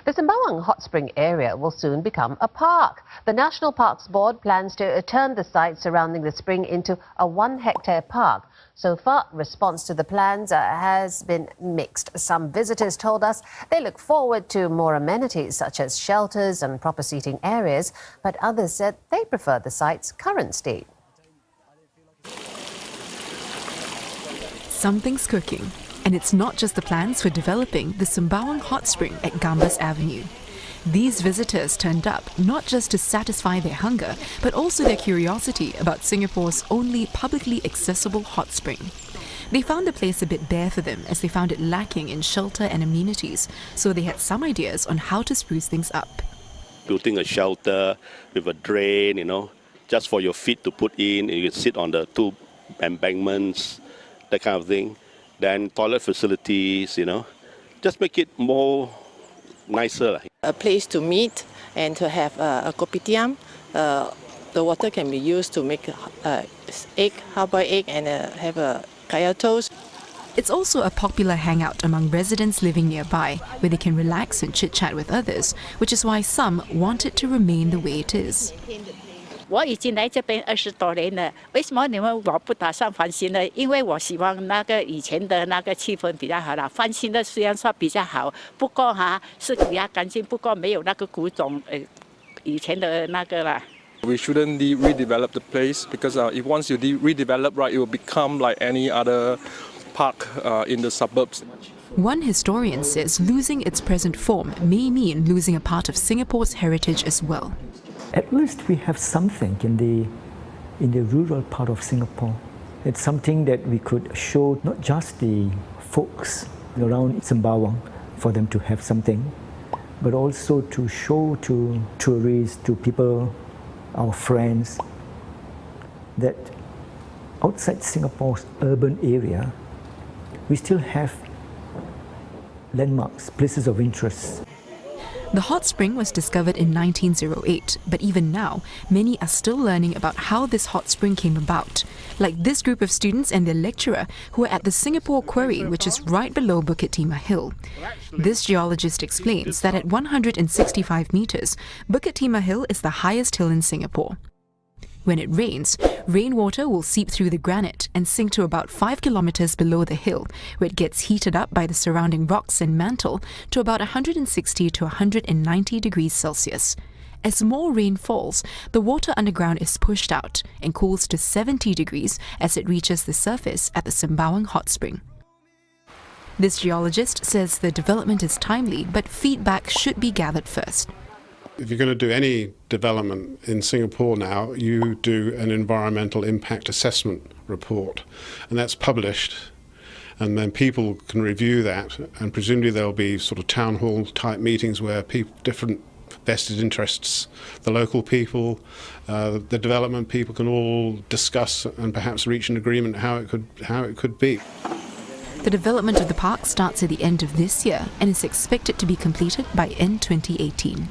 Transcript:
The Sembawang Hot Spring area will soon become a park. The National Parks Board plans to turn the site surrounding the spring into a 1-hectare park. So far, response to the plans has been mixed. Some visitors told us they look forward to more amenities such as shelters and proper seating areas, but others said they prefer the site's current state. Something's cooking. And it's not just the plans for developing the Sembawang Hot Spring at Gambas Avenue. These visitors turned up not just to satisfy their hunger, but also their curiosity about Singapore's only publicly accessible hot spring. They found the place a bit bare for them as they found it lacking in shelter and amenities, so they had some ideas on how to spruce things up. Building a shelter with a drain, just for your feet to put in, you can sit on the 2 embankments, that kind of thing. Then toilet facilities, just make it more nicer. A place to meet and to have a kopitiam. The water can be used to make egg, hard-boiled egg, and have a kaya toast. It's also a popular hangout among residents living nearby, where they can relax and chit-chat with others, which is why some want it to remain the way it is. 我已经来这边20多年了，为什么你们我不打算翻新呢？因为我希望那个以前的那个气氛比较好啦。翻新的虽然说比较好，不过是比较干净，不过没有那个古董以前的那个啦。 We shouldn't redevelop the place because if once you redevelop, right, it will become like any other park in the suburbs. One historian says losing its present form may mean losing a part of Singapore's heritage as well. At least we have something in the rural part of Singapore. It's something that we could show not just the folks around Sembawang for them to have something, but also to show to tourists, to people, our friends, that outside Singapore's urban area, we still have landmarks, places of interest. The hot spring was discovered in 1908, but even now, many are still learning about how this hot spring came about. Like this group of students and their lecturer who are at the Singapore Quarry, which is right below Bukit Timah Hill. This geologist explains that at 165 meters, Bukit Timah Hill is the highest hill in Singapore. When it rains, rainwater will seep through the granite and sink to about 5 kilometers below the hill, where it gets heated up by the surrounding rocks and mantle to about 160 to 190 degrees Celsius. As more rain falls, the water underground is pushed out and cools to 70 degrees as it reaches the surface at the Sembawang Hot Spring. This geologist says the development is timely, but feedback should be gathered first. If you're going to do any development in Singapore now, you do an environmental impact assessment report, and that's published, and then people can review that, and presumably there'll be sort of town hall type meetings where different vested interests, the local people, the development people can all discuss and perhaps reach an agreement how it could be. The development of the park starts at the end of this year and is expected to be completed by end 2018.